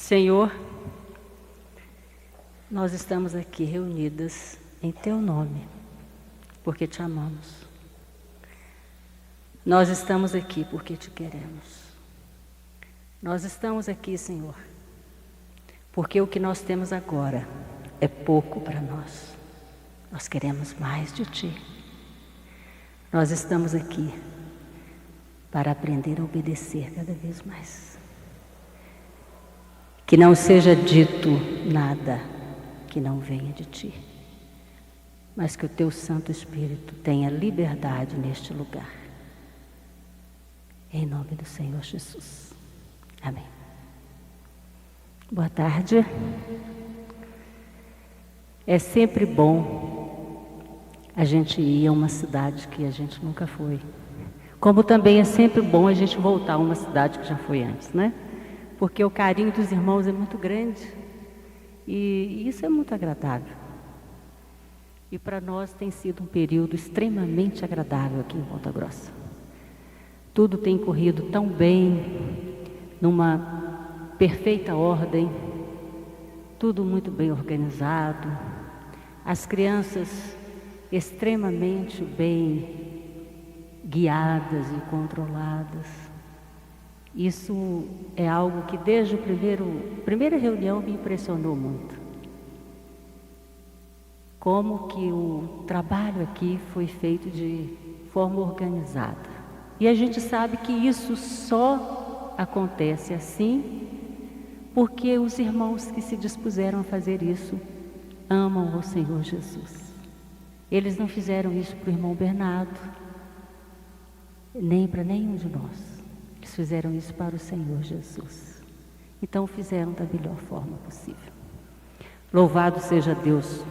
Senhor, nós estamos aqui reunidas em Teu nome, porque Te amamos. Nós estamos aqui porque Te queremos. Nós estamos aqui, Senhor, porque o que nós temos agora é pouco para nós. Nós queremos mais de Ti. Nós estamos aqui para aprender a obedecer cada vez mais. Que não seja dito nada que não venha de Ti, mas que o Teu Santo Espírito tenha liberdade neste lugar. Em nome do Senhor Jesus. Amém. Boa tarde. É sempre bom a gente ir a uma cidade que a gente nunca foi. Como também é sempre bom a gente voltar a uma cidade que já foi antes, né? Porque o carinho dos irmãos é muito grande e isso é muito agradável. E para nós tem sido um período extremamente agradável aqui em Ponta Grossa. Tudo tem corrido tão bem, numa perfeita ordem, tudo muito bem organizado, as crianças extremamente bem guiadas e controladas. Isso é algo que desde a primeira reunião me impressionou muito. Como que o trabalho aqui foi feito de forma organizada. E a gente sabe que isso só acontece assim porque os irmãos que se dispuseram a fazer isso amam o Senhor Jesus. Eles não fizeram isso para o irmão Bernardo, nem para nenhum de nós. Eles fizeram isso para o Senhor Jesus. Então fizeram da melhor forma possível. Louvado seja Deus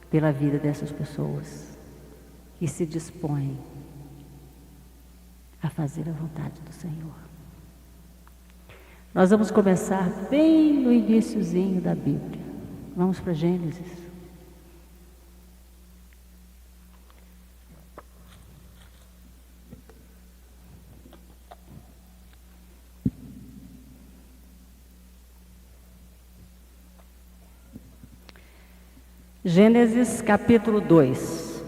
pela vida dessas pessoas que se dispõem a fazer a vontade do Senhor. Nós vamos começar bem no iniciozinho da Bíblia. Vamos para Gênesis. Gênesis capítulo 2.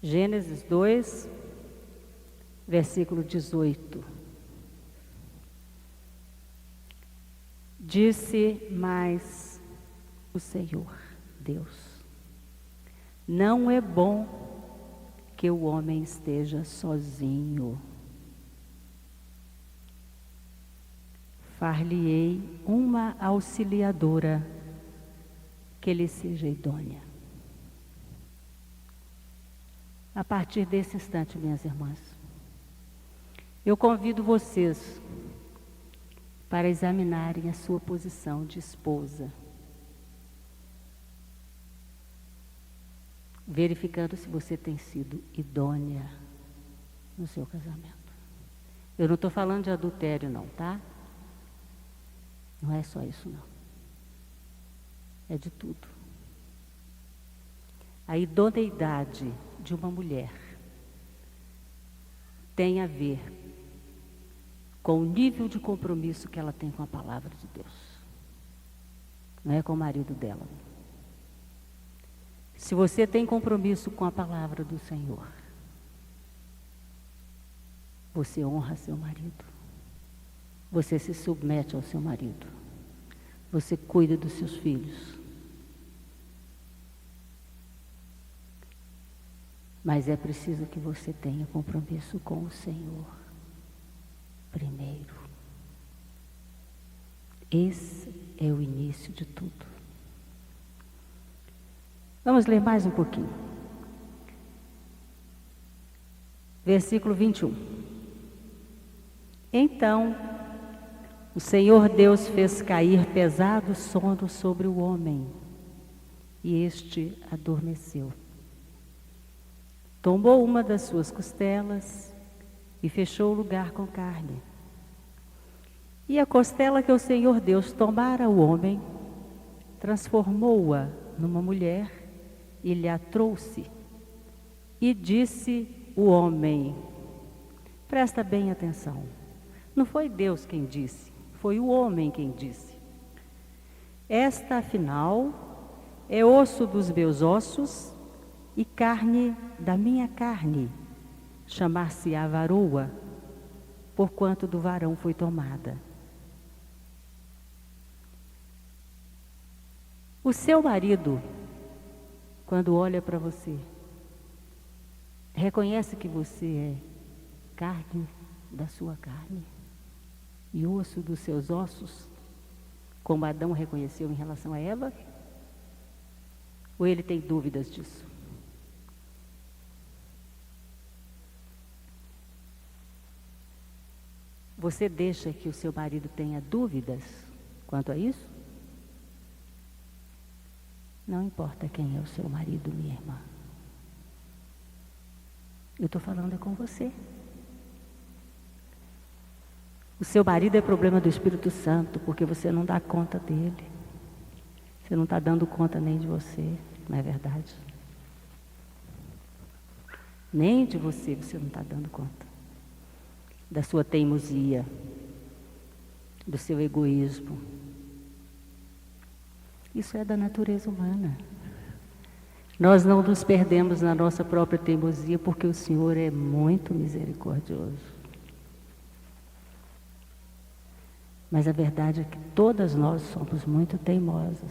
Gênesis 2, versículo 18. Disse mais o Senhor, Deus: não é bom que o homem esteja sozinho. Far-lhe-ei uma auxiliadora que lhe seja idônea. A partir desse instante, minhas irmãs, eu convido vocês para examinarem a sua posição de esposa, verificando se você tem sido idônea no seu casamento. Eu não estou falando de adultério não, tá? Não é só isso não. É de tudo. A idoneidade de uma mulher tem a ver com o nível de compromisso que ela tem com a palavra de Deus. Não é com o marido dela. Se você tem compromisso com a palavra do Senhor, você honra seu marido. Você se submete ao seu marido. Você cuida dos seus filhos. Mas é preciso que você tenha compromisso com o Senhor primeiro. Esse é o início de tudo. Vamos ler mais um pouquinho. Versículo 21. Então, o Senhor Deus fez cair pesado sono sobre o homem, e este adormeceu. Tomou uma das suas costelas e fechou o lugar com carne. E a costela que o Senhor Deus tomara o homem, transformou-a numa mulher e lhe a trouxe E disse o homem, presta bem atenção, não foi Deus quem disse, foi o homem quem disse. Esta, afinal, é osso dos meus ossos e carne da minha carne, chamar-se-á varoa, porquanto do varão foi tomada. O seu marido, quando olha para você, reconhece que você é carne da sua carne e osso dos seus ossos, como Adão reconheceu em relação a Eva? Ou ele tem dúvidas disso? Você deixa que o seu marido tenha dúvidas quanto a isso? Não importa quem é o seu marido, minha irmã. Eu estou falando com você. O seu marido é problema do Espírito Santo, porque você não dá conta dele. Você não está dando conta nem de você, não é verdade? Nem de você não está dando conta. Da sua teimosia, do seu egoísmo. Isso é da natureza humana. Nós não nos perdemos na nossa própria teimosia, porque o Senhor é muito misericordioso. Mas a verdade é que todas nós somos muito teimosas.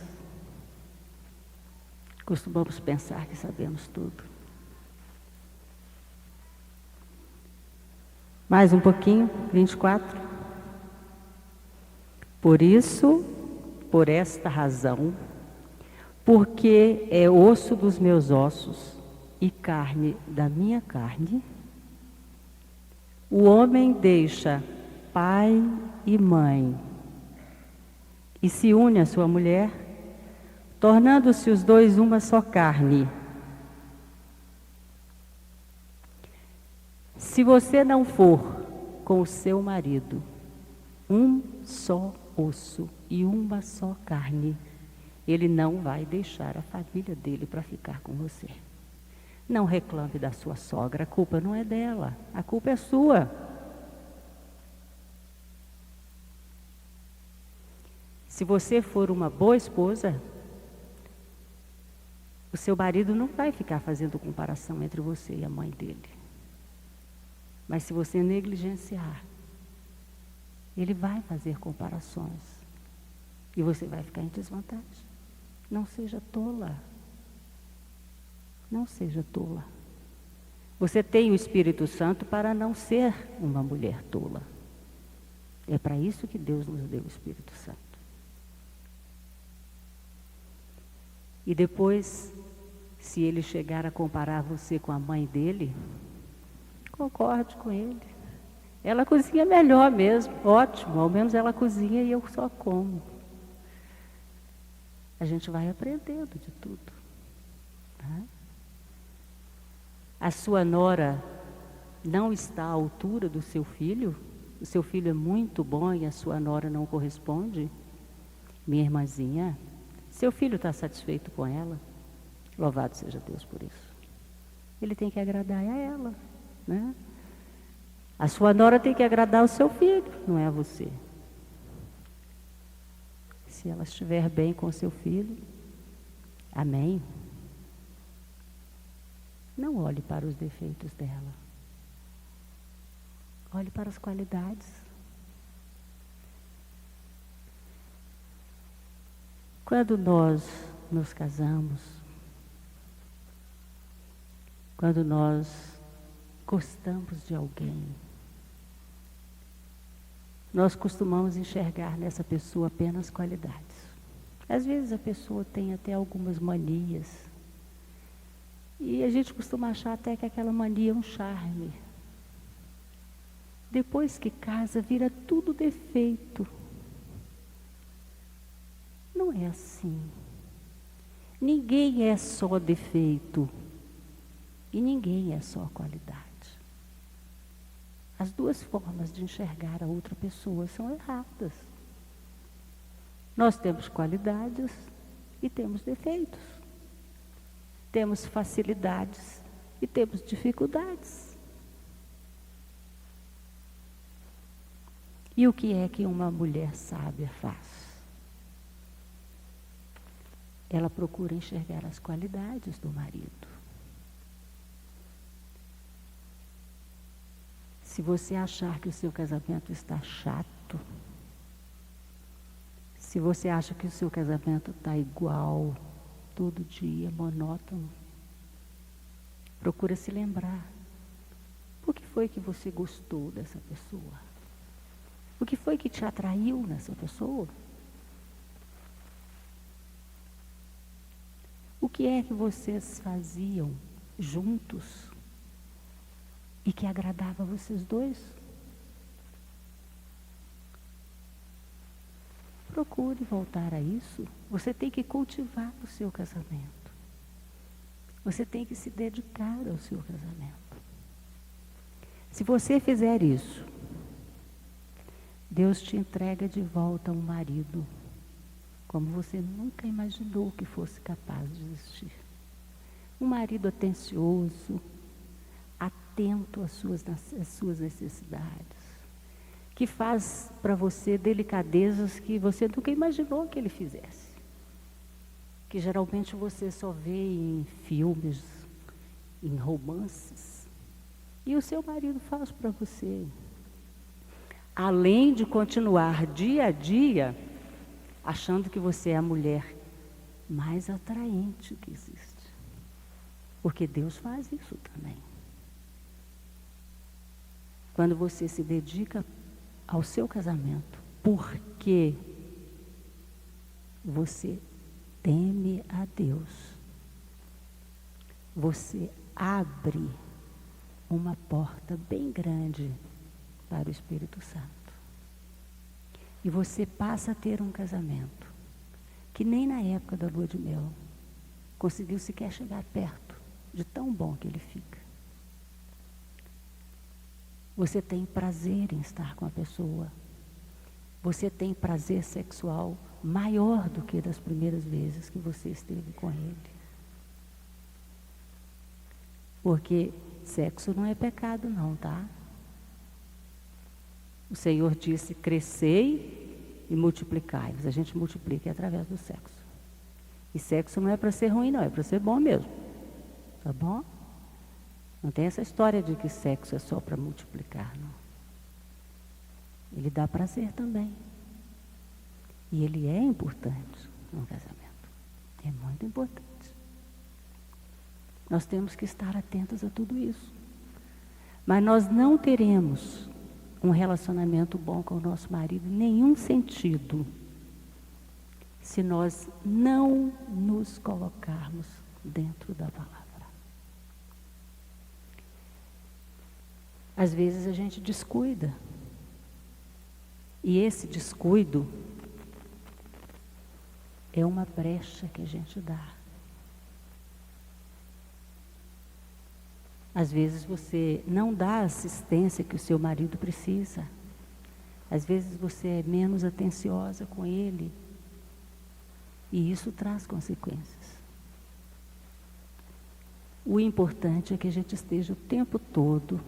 Costumamos pensar que sabemos tudo. Mais um pouquinho, 24. Por isso, por esta razão, porque é osso dos meus ossos e carne da minha carne, o homem deixa pai e mãe e se une à sua mulher, tornando-se os dois uma só carne. Se você não for com o seu marido um só osso e uma só carne, ele não vai deixar a família dele para ficar com você. Não reclame da sua sogra, a culpa não é dela, a culpa é sua. Se você for uma boa esposa, o seu marido não vai ficar fazendo comparação entre você e a mãe dele. Mas se você negligenciar, ele vai fazer comparações. E você vai ficar em desvantagem. Não seja tola. Não seja tola. Você tem o Espírito Santo para não ser uma mulher tola. É para isso que Deus nos deu o Espírito Santo. E depois, se ele chegar a comparar você com a mãe dele, concorde com ele. Ela cozinha melhor mesmo, ótimo, ao menos ela cozinha e eu só como. A gente vai aprendendo de tudo. Tá? A sua nora não está à altura do seu filho? O seu filho é muito bom e a sua nora não corresponde? Minha irmãzinha, seu filho está satisfeito com ela? Louvado seja Deus por isso. Ele tem que agradar a ela, né? A sua nora tem que agradar o seu filho, não é a você. Se ela estiver bem com o seu filho, amém. Não olhe para os defeitos dela. Olhe para as qualidades. Quando nós nos casamos, quando nós gostamos de alguém, nós costumamos enxergar nessa pessoa apenas qualidades. Às vezes a pessoa tem até algumas manias. E a gente costuma achar até que aquela mania é um charme. Depois que casa, vira tudo defeito. Não é assim. Ninguém é só defeito. E ninguém é só qualidade. As duas formas de enxergar a outra pessoa são erradas. Nós temos qualidades e temos defeitos. Temos facilidades e temos dificuldades. E o que é que uma mulher sábia faz? Ela procura enxergar as qualidades do marido. Se você achar que o seu casamento está chato, se você acha que o seu casamento está igual, todo dia, monótono, procura se lembrar. Por que foi que você gostou dessa pessoa? O que foi que te atraiu nessa pessoa? O que é que vocês faziam juntos e que agradava a vocês dois? Procure voltar a isso. Você tem que cultivar o seu casamento. Você tem que se dedicar ao seu casamento. Se você fizer isso, Deus te entrega de volta um marido como você nunca imaginou que fosse capaz de existir. Um marido atencioso, atento às suas necessidades, que faz para você delicadezas que você nunca imaginou que ele fizesse. Que geralmente você só vê em filmes, em romances. E o seu marido faz para você. Além de continuar dia a dia achando que você é a mulher mais atraente que existe. Porque Deus faz isso também. Quando você se dedica ao seu casamento, porque você teme a Deus, você abre uma porta bem grande para o Espírito Santo. E você passa a ter um casamento que nem na época da lua de mel conseguiu sequer chegar perto de tão bom que ele fica. Você tem prazer em estar com a pessoa. Você tem prazer sexual maior do que das primeiras vezes que você esteve com ele. Porque sexo não é pecado não, tá? O Senhor disse, crescei e multiplicai. A gente multiplica através do sexo. E sexo não é para ser ruim não, é para ser bom mesmo. Tá bom? Não tem essa história de que sexo é só para multiplicar, não. Ele dá prazer também. E ele é importante no casamento. É muito importante. Nós temos que estar atentos a tudo isso. Mas nós não teremos um relacionamento bom com o nosso marido em nenhum sentido se nós não nos colocarmos dentro da palavra. Às vezes a gente descuida. E esse descuido é uma brecha que a gente dá. Às vezes você não dá a assistência que o seu marido precisa. Às vezes você é menos atenciosa com ele. E isso traz consequências. O importante é que a gente esteja o tempo todo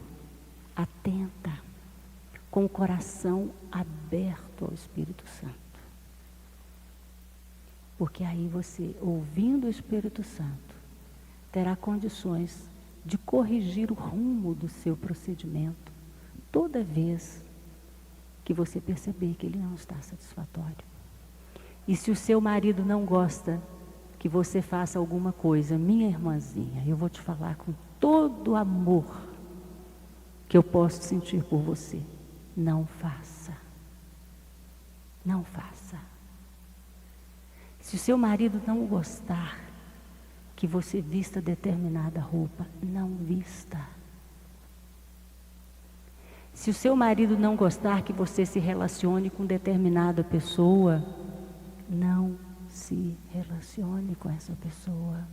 atenta, com o coração aberto ao Espírito Santo. Porque aí você, ouvindo o Espírito Santo, terá condições de corrigir o rumo do seu procedimento toda vez que você perceber que ele não está satisfatório. E se o seu marido não gosta que você faça alguma coisa, minha irmãzinha, eu vou te falar com todo o amor que eu posso sentir por você, não faça. Não faça. Se o seu marido não gostar que você vista determinada roupa, não vista. Se o seu marido não gostar que você se relacione com determinada pessoa, não se relacione com essa pessoa.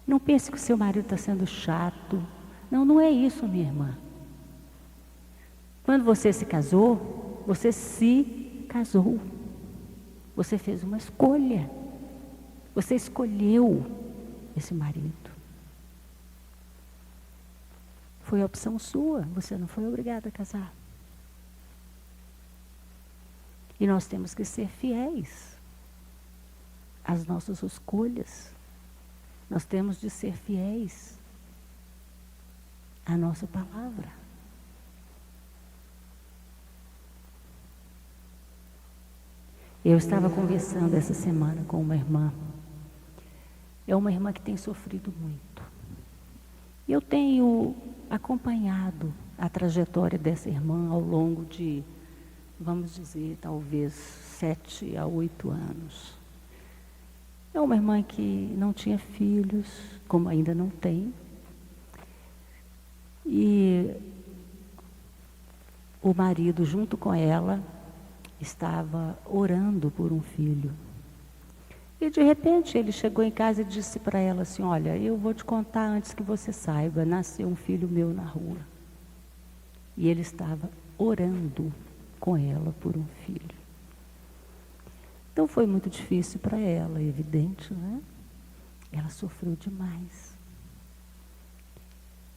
Não pense que o seu marido está sendo chato. Não, não é isso, minha irmã. Quando você se casou, você se casou. Você fez uma escolha. Você escolheu esse marido. Foi a opção sua, você não foi obrigada a casar. E nós temos que ser fiéis às nossas escolhas. Nós temos de ser fiéis à nossa palavra. Eu estava conversando essa semana com uma irmã. É uma irmã que tem sofrido muito. Eu tenho acompanhado a trajetória dessa irmã ao longo de, vamos dizer, talvez 7 a 8 anos. É uma irmã que não tinha filhos, como ainda não tem. E o marido, junto com ela, estava orando por um filho. E de repente ele chegou em casa e disse para ela assim: olha, eu vou te contar antes que você saiba, nasceu um filho meu na rua. E ele estava orando com ela por um filho. Então foi muito difícil para ela, evidente, né? Ela sofreu demais.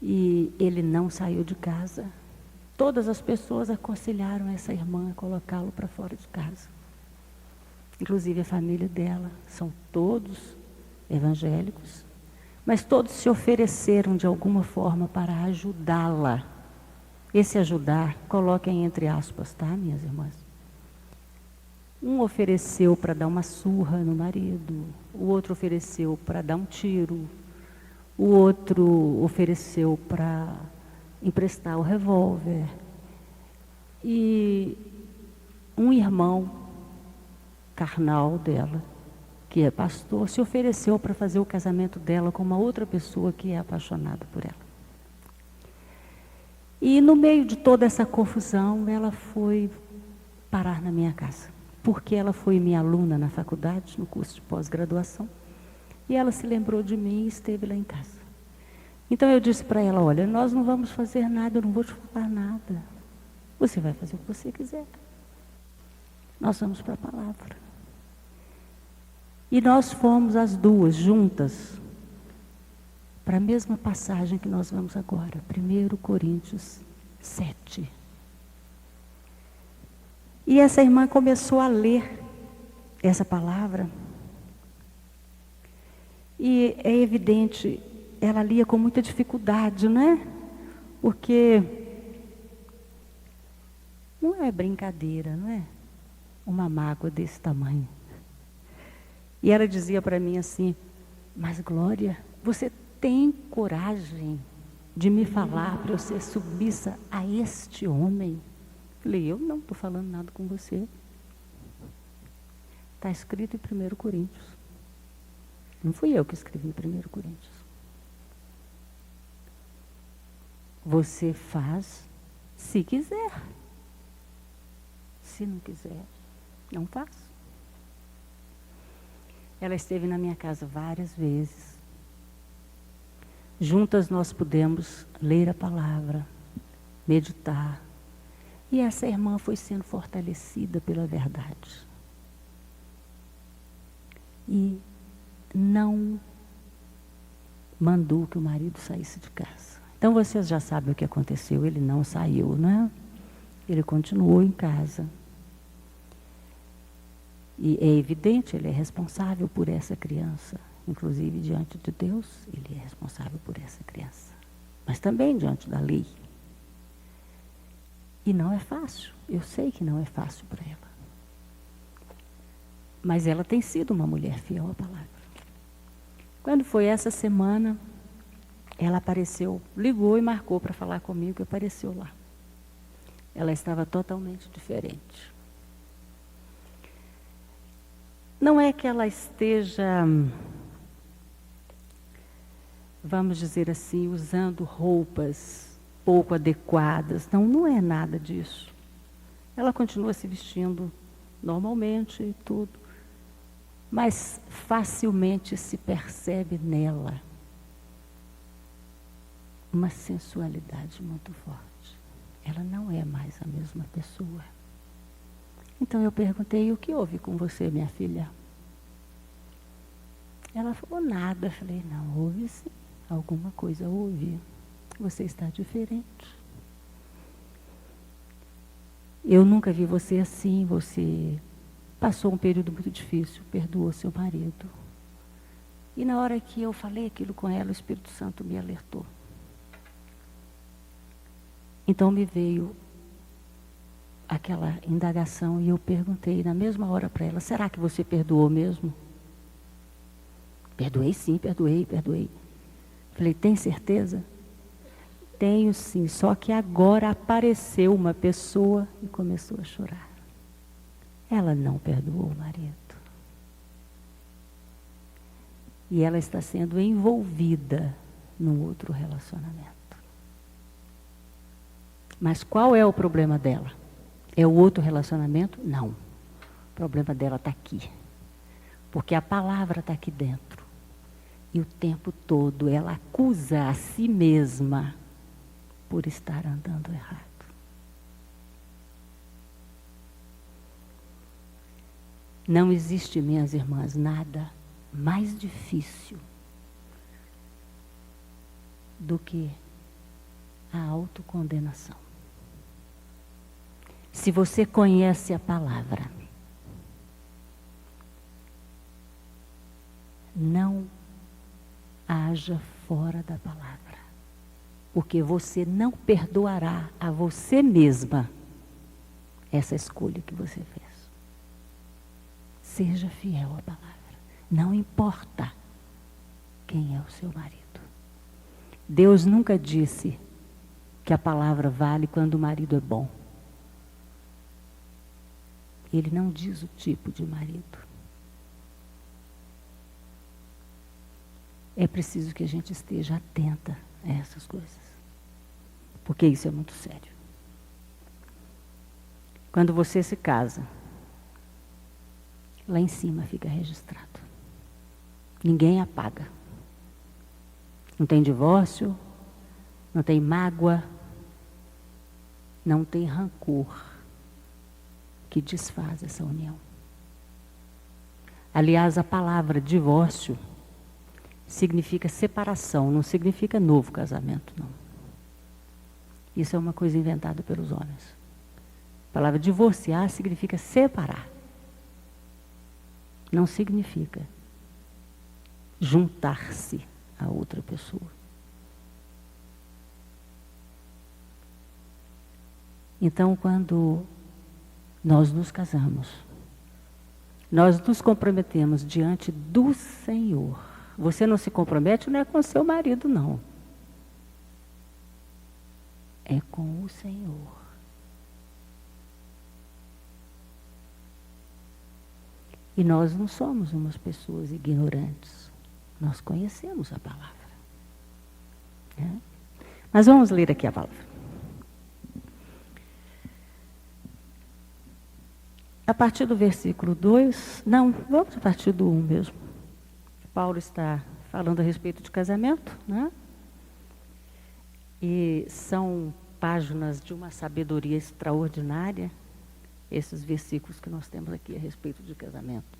E ele não saiu de casa. Todas as pessoas aconselharam essa irmã a colocá-lo para fora de casa. Inclusive a família dela, são todos evangélicos, mas todos se ofereceram de alguma forma para ajudá-la. Esse ajudar, coloquem entre aspas, tá, minhas irmãs? Um ofereceu para dar uma surra no marido, o outro ofereceu para dar um tiro, o outro ofereceu para emprestar o revólver. E um irmão carnal dela, que é pastor, se ofereceu para fazer o casamento dela com uma outra pessoa que é apaixonada por ela. E no meio de toda essa confusão, ela foi parar na minha casa, porque ela foi minha aluna na faculdade, no curso de pós-graduação, e ela se lembrou de mim e esteve lá em casa. Então eu disse para ela: olha, nós não vamos fazer nada, eu não vou te falar nada. Você vai fazer o que você quiser. Nós vamos para a palavra. E nós fomos as duas juntas para a mesma passagem que nós vamos agora, 1 Coríntios 7. E essa irmã começou a ler essa palavra. E é evidente, ela lia com muita dificuldade, né? Porque não é brincadeira, não é? Uma mágoa desse tamanho. E ela dizia para mim assim: mas Glória, você tem coragem de me falar para eu ser submissa a este homem? Falei: eu não estou falando nada com você. Está escrito em 1 Coríntios. Não fui eu que escrevi 1 Coríntios. Você faz se quiser. Se não quiser, não faz. Ela esteve na minha casa várias vezes. Juntas nós pudemos ler a palavra, meditar. E essa irmã foi sendo fortalecida pela verdade. E não mandou que o marido saísse de casa. Então vocês já sabem o que aconteceu. Ele não saiu, né? Ele continuou em casa. E é evidente, ele é responsável por essa criança. Inclusive, diante de Deus, ele é responsável por essa criança. Mas também diante da lei. E não é fácil. Eu sei que não é fácil para ela. Mas ela tem sido uma mulher fiel à palavra. Quando foi essa semana, ela apareceu, ligou e marcou para falar comigo e apareceu lá. Ela estava totalmente diferente. Não é que ela esteja, vamos dizer assim, usando roupas pouco adequadas. Não, não é nada disso. Ela continua se vestindo normalmente e tudo. Mas facilmente se percebe nela uma sensualidade muito forte. Ela não é mais a mesma pessoa. Então eu perguntei: o que houve com você, minha filha? Ela falou: nada. Eu falei: não, houve sim, alguma coisa houve. Você está diferente. Eu nunca vi você assim, você passou um período muito difícil, perdoou seu marido. E na hora que eu falei aquilo com ela, o Espírito Santo me alertou. Então me veio aquela indagação e eu perguntei na mesma hora para ela, será que você perdoou mesmo? Perdoei sim, perdoei. Falei, tem certeza? Tenho sim, só que agora apareceu uma pessoa e começou a chorar. Ela não perdoou o marido. E ela está sendo envolvida num outro relacionamento. Mas qual é o problema dela? É o outro relacionamento? Não. O problema dela está aqui. Porque a palavra está aqui dentro. E o tempo todo ela acusa a si mesma por estar andando errado. Não existe, minhas irmãs, nada mais difícil do que a autocondenação. Se você conhece a palavra, não haja fora da palavra, porque você não perdoará a você mesma essa escolha que você fez. Seja fiel à palavra. Não importa quem é o seu marido. Deus nunca disse que a palavra vale quando o marido é bom. Ele não diz o tipo de marido. É preciso que a gente esteja atenta a essas coisas. Porque isso é muito sério. Quando você se casa, lá em cima fica registrado. Ninguém apaga. Não tem divórcio, não tem mágoa, não tem rancor que desfaz essa união. Aliás, a palavra divórcio significa separação, não significa novo casamento, não. Isso é uma coisa inventada pelos homens. A palavra divorciar significa separar. Não significa juntar-se a outra pessoa. Então, quando nós nos casamos, nós nos comprometemos diante do Senhor. Você não se compromete, não é com seu marido, não. É com o Senhor. E nós não somos umas pessoas ignorantes. Nós conhecemos a palavra. Né? Mas vamos ler aqui a palavra. A partir do versículo 2, não, vamos a partir do 1 mesmo. Paulo está falando a respeito de casamento, né? E são páginas de uma sabedoria extraordinária, esses versículos que nós temos aqui a respeito de casamento.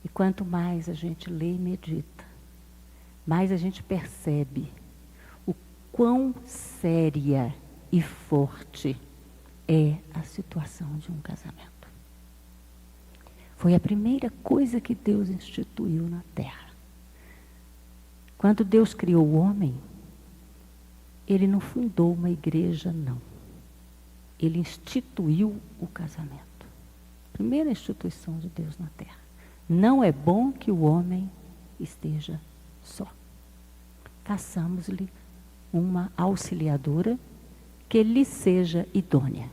E quanto mais a gente lê e medita, mais a gente percebe o quão séria e forte é a situação de um casamento. Foi a primeira coisa que Deus instituiu na terra. Quando Deus criou o homem, Ele não fundou uma igreja, não. Ele instituiu o casamento. Primeira instituição de Deus na terra. Não é bom que o homem esteja só. Façamos-lhe uma auxiliadora que lhe seja idônea.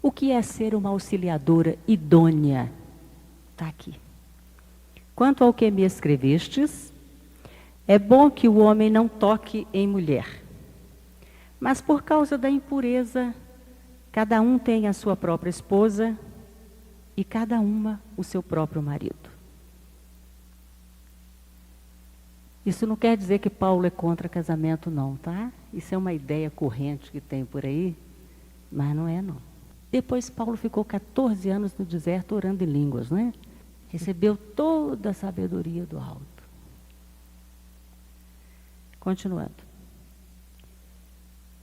O que é ser uma auxiliadora idônea? Está aqui. Quanto ao que me escrevestes, é bom que o homem não toque em mulher. Mas por causa da impureza, cada um tem a sua própria esposa e cada uma o seu próprio marido. Isso não quer dizer que Paulo é contra casamento, não, tá? Isso é uma ideia corrente que tem por aí, mas não é, não. Depois Paulo ficou 14 anos no deserto orando em línguas, né? Recebeu toda a sabedoria do alto. Continuando.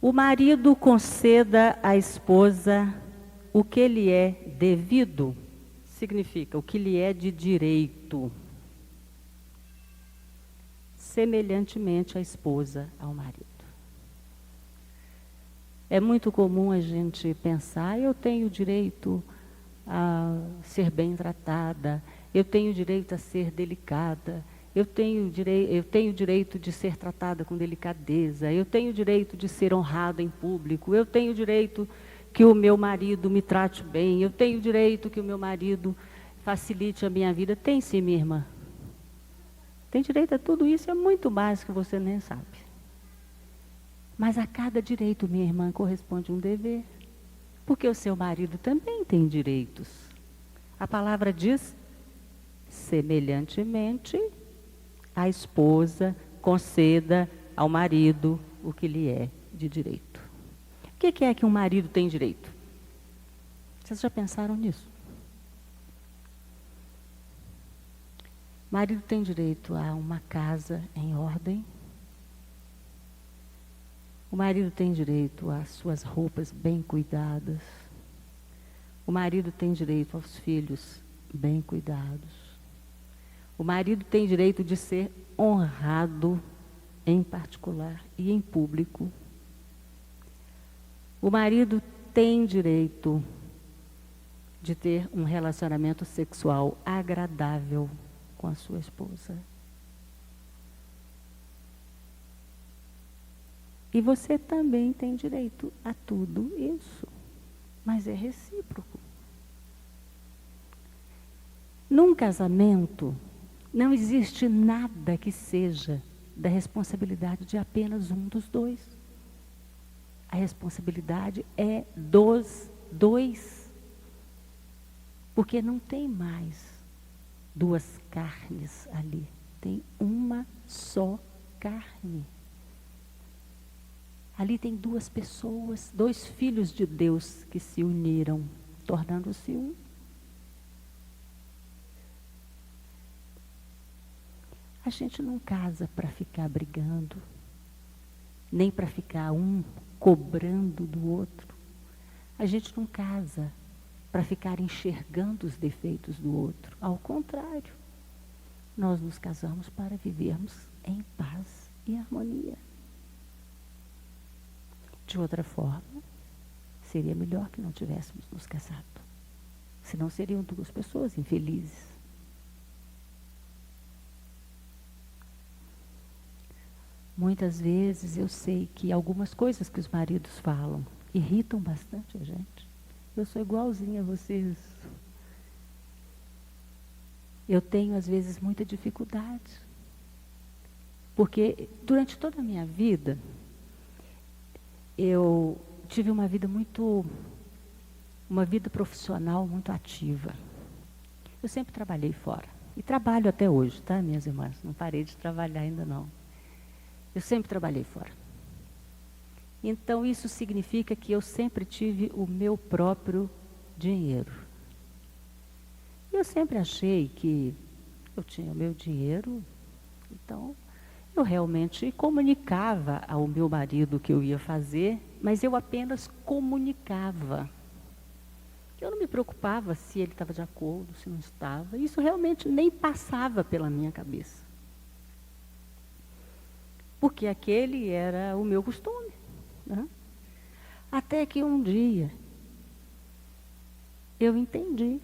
O marido conceda à esposa o que lhe é devido, significa o que lhe é de direito, semelhantemente a esposa ao marido. É muito comum a gente pensar, eu tenho direito a ser bem tratada, eu tenho direito a ser delicada, eu tenho direito de ser tratada com delicadeza, eu tenho direito de ser honrada em público, eu tenho direito que o meu marido me trate bem, eu tenho direito que o meu marido facilite a minha vida. Tem sim, minha irmã. Tem direito a tudo isso, é muito mais que você nem sabe. Mas a cada direito, minha irmã, corresponde um dever. Porque o seu marido também tem direitos. A palavra diz, semelhantemente, a esposa conceda ao marido o que lhe é de direito. O que é que um marido tem direito? Vocês já pensaram nisso? O marido tem direito a uma casa em ordem. O marido tem direito às suas roupas bem cuidadas. O marido tem direito aos filhos bem cuidados. O marido tem direito de ser honrado em particular e em público. O marido tem direito de ter um relacionamento sexual agradável com a sua esposa. E você também tem direito a tudo isso, mas é recíproco. Num casamento, não existe nada que seja da responsabilidade de apenas um dos dois. A responsabilidade é dos dois. Porque não tem mais duas carnes ali. Tem uma só carne. Ali tem duas pessoas, dois filhos de Deus que se uniram, tornando-se um. A gente não casa para ficar brigando, nem para ficar um cobrando do outro. A gente não casa para ficar enxergando os defeitos do outro. Ao contrário, nós nos casamos para vivermos em paz e harmonia. De outra forma, seria melhor que não tivéssemos nos casado. Senão seriam duas pessoas infelizes. Muitas vezes eu sei que algumas coisas que os maridos falam irritam bastante a gente. Eu sou igualzinha a vocês. Eu tenho, às vezes, muita dificuldade. Porque durante toda a minha vida, eu tive uma vida profissional muito ativa. Eu sempre trabalhei fora. E trabalho até hoje, tá, minhas irmãs? Não parei de trabalhar ainda não. Eu sempre trabalhei fora. Então, isso significa que eu sempre tive o meu próprio dinheiro. Eu sempre achei que eu tinha o meu dinheiro, então eu realmente comunicava ao meu marido o que eu ia fazer, mas eu apenas comunicava. Eu não me preocupava se ele estava de acordo, se não estava. Isso realmente nem passava pela minha cabeça. Porque aquele era o meu costume. Né? Até que um dia eu entendi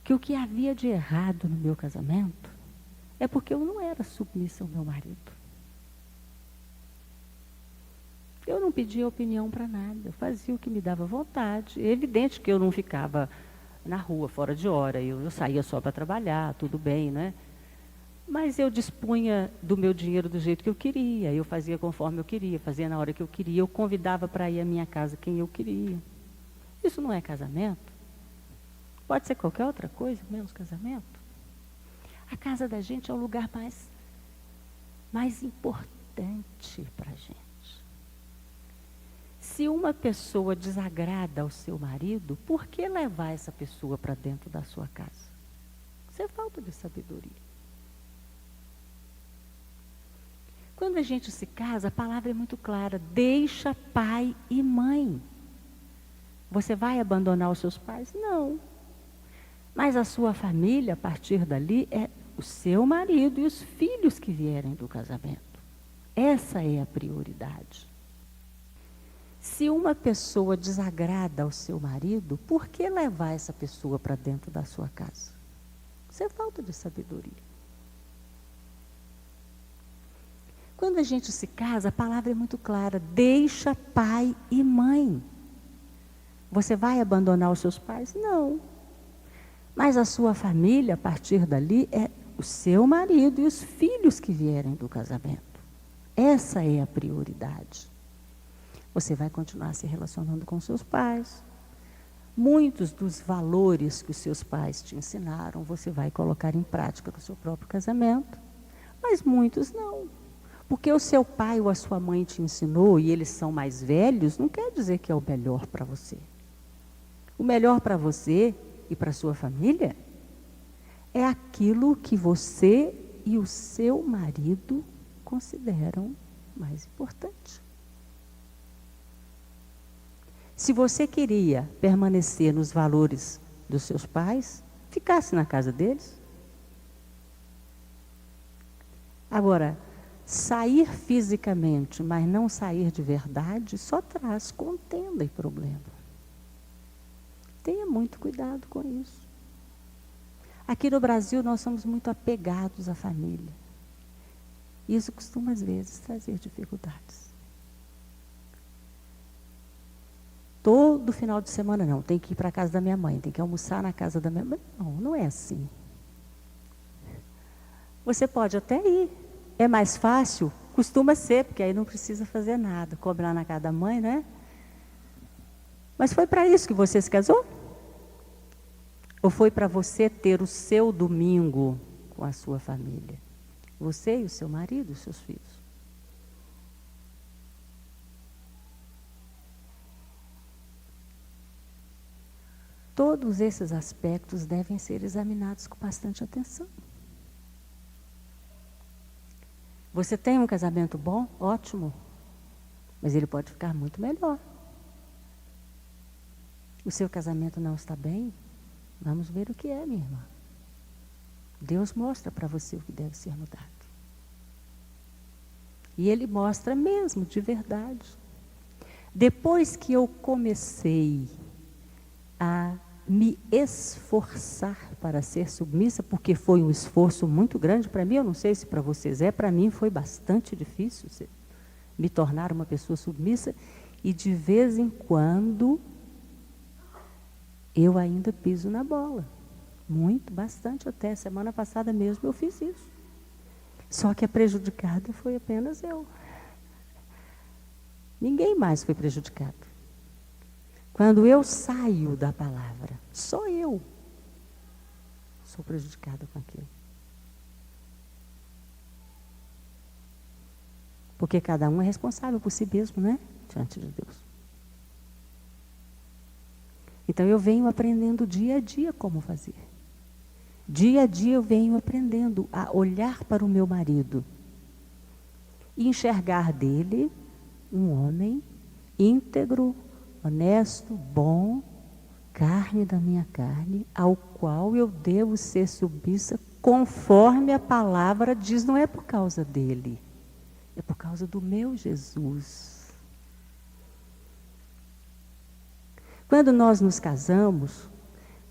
que o que havia de errado no meu casamento é porque eu não era submissa ao meu marido. Eu não pedia opinião para nada, eu fazia o que me dava vontade. É evidente que eu não ficava na rua, fora de hora, eu saía só para trabalhar, tudo bem, né? Mas eu dispunha do meu dinheiro do jeito que eu queria, eu fazia conforme eu queria, fazia na hora que eu queria, eu convidava para ir à minha casa quem eu queria. Isso não é casamento? Pode ser qualquer outra coisa, menos casamento. A casa da gente é o lugar mais importante para a gente. Se uma pessoa desagrada ao seu marido, por que levar essa pessoa para dentro da sua casa? Isso é falta de sabedoria. Quando a gente se casa, a palavra é muito clara: deixa pai e mãe. Você vai abandonar os seus pais? Não. Mas a sua família, a partir dali, é o seu marido e os filhos que vierem do casamento. Essa é a prioridade. Se uma pessoa desagrada ao seu marido, por que levar essa pessoa para dentro da sua casa? Isso é falta de sabedoria. Quando a gente se casa, a palavra é muito clara: deixa pai e mãe. Você vai abandonar os seus pais? Não. Mas a sua família, a partir dali, é o seu marido e os filhos que vierem do casamento. Essa é a prioridade. Você vai continuar se relacionando com seus pais. Muitos dos valores que os seus pais te ensinaram, você vai colocar em prática no seu próprio casamento. Mas muitos não. Porque o seu pai ou a sua mãe te ensinou e eles são mais velhos, não quer dizer que é o melhor para você. O melhor para você e para a sua família é aquilo que você e o seu marido consideram mais importante. Se você queria permanecer nos valores dos seus pais, ficasse na casa deles. Agora, sair fisicamente, mas não sair de verdade, só traz contenda e problema. Tenha muito cuidado com isso. Aqui no Brasil, nós somos muito apegados à família. Isso costuma, às vezes, trazer dificuldades. Todo final de semana, não, tem que ir para a casa da minha mãe, tem que almoçar na casa da minha mãe. Não, não é assim. Você pode até ir. É mais fácil? Costuma ser, porque aí não precisa fazer nada. Cobrar na casa da mãe, né? Mas foi para isso que você se casou? Ou foi para você ter o seu domingo com a sua família? Você e o seu marido e os seus filhos. Todos esses aspectos devem ser examinados com bastante atenção. Você tem um casamento bom? Ótimo. Mas ele pode ficar muito melhor. O seu casamento não está bem? Vamos ver o que é, minha irmã. Deus mostra para você o que deve ser mudado. E Ele mostra mesmo, de verdade. Depois que eu comecei a me esforçar para ser submissa, porque foi um esforço muito grande para mim, eu não sei se para vocês para mim foi bastante difícil me tornar uma pessoa submissa, e de vez em quando eu ainda piso na bola. Muito, bastante até. Semana passada mesmo eu fiz isso. Só que a prejudicada foi apenas eu. Ninguém mais foi prejudicado. Quando eu saio da palavra, só eu sou prejudicada com aquilo. Porque cada um é responsável por si mesmo, né? Diante de Deus. Então eu venho aprendendo dia a dia como fazer. Dia a dia eu venho aprendendo a olhar para o meu marido e enxergar dele um homem íntegro, honesto, bom, carne da minha carne, ao qual eu devo ser submissa conforme a palavra diz. Não é por causa dele, é por causa do meu Jesus. Quando nós nos casamos,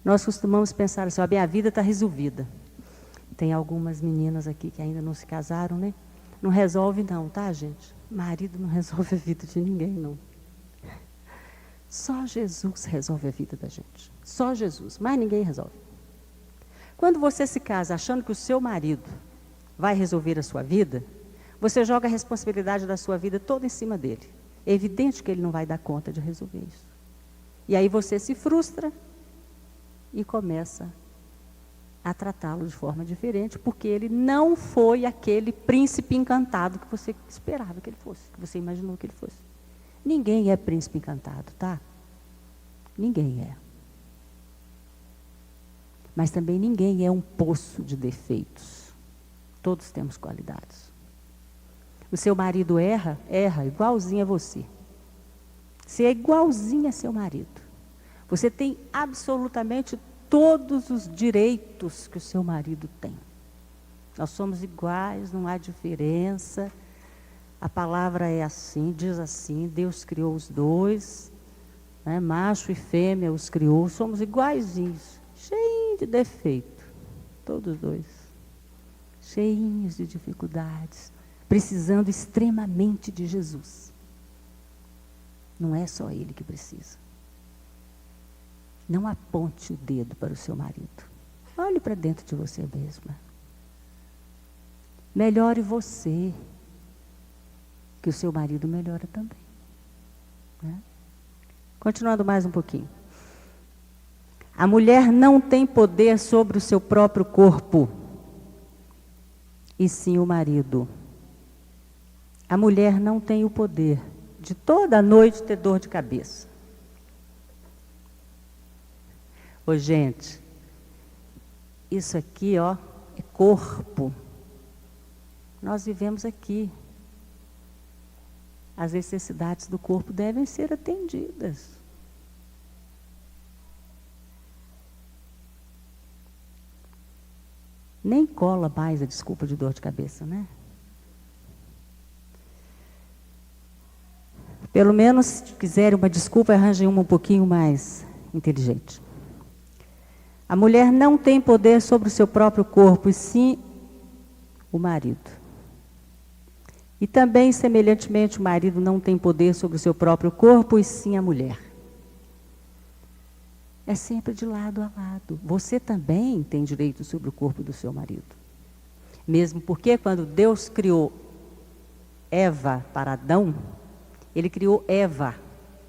nós costumamos pensar assim: a minha vida está resolvida. Tem algumas meninas aqui que ainda não se casaram, né? Não resolve não, tá, gente? Marido não resolve a vida de ninguém, não. Só Jesus resolve a vida da gente. Só Jesus, mais ninguém resolve. Quando você se casa achando que o seu marido vai resolver a sua vida, você joga a responsabilidade da sua vida toda em cima dele. É evidente que ele não vai dar conta de resolver isso. E aí você se frustra e começa a tratá-lo de forma diferente, porque ele não foi aquele príncipe encantado que você esperava que ele fosse, que você imaginou que ele fosse. Ninguém é príncipe encantado, tá? Ninguém é. Mas também ninguém é um poço de defeitos. Todos temos qualidades. O seu marido erra igualzinho a você. Você é igualzinho a seu marido. Você tem absolutamente todos os direitos que o seu marido tem. Nós somos iguais, não há diferença. A palavra é assim, diz assim, Deus criou os dois, né? Macho e fêmea os criou, somos iguaizinhos, cheinhos de defeito, todos dois, cheinhos de dificuldades, precisando extremamente de Jesus. Não é só ele que precisa. Não aponte o dedo para o seu marido. Olhe para dentro de você mesma. Melhore você, que o seu marido melhora também. Né? Continuando mais um pouquinho. A mulher não tem poder sobre o seu próprio corpo, e sim o marido. A mulher não tem o poder de toda noite ter dor de cabeça. Ô, gente, isso aqui, ó, é corpo. Nós vivemos aqui. As necessidades do corpo devem ser atendidas. Nem cola mais a desculpa de dor de cabeça, né? Pelo menos, se quiserem uma desculpa, arranjem uma um pouquinho mais inteligente. A mulher não tem poder sobre o seu próprio corpo, e sim o marido. E também, semelhantemente, o marido não tem poder sobre o seu próprio corpo, e sim a mulher. É sempre de lado a lado. Você também tem direito sobre o corpo do seu marido. Mesmo porque quando Deus criou Eva para Adão, ele criou Eva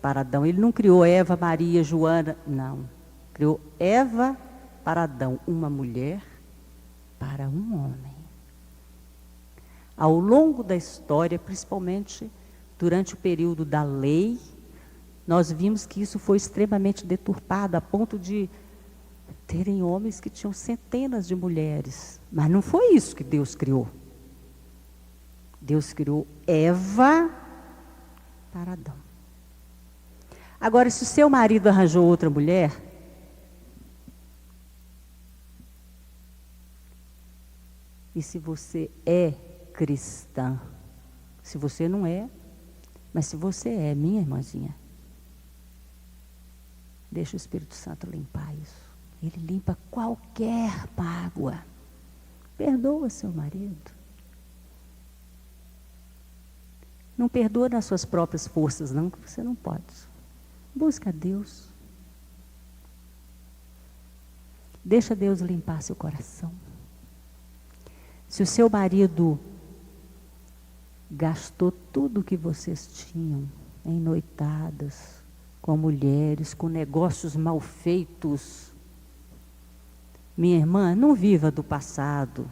para Adão. Ele não criou Eva, Maria, Joana, não. Criou Eva para Adão, uma mulher para um homem. Ao longo da história, principalmente durante o período da lei, nós vimos que isso foi extremamente deturpado, a ponto de terem homens que tinham centenas de mulheres. Mas não foi isso que Deus criou. Deus criou Eva para Adão. Agora, se o seu marido arranjou outra mulher, e se você é cristã, se você não é, mas se você é, minha irmãzinha, deixa o Espírito Santo limpar isso. Ele limpa qualquer mágoa. Perdoa seu marido. Não perdoa nas suas próprias forças, não, que você não pode. Busca Deus. Deixa Deus limpar seu coração. Se o seu marido gastou tudo que vocês tinham em noitadas, com mulheres, com negócios mal feitos, minha irmã, não viva do passado.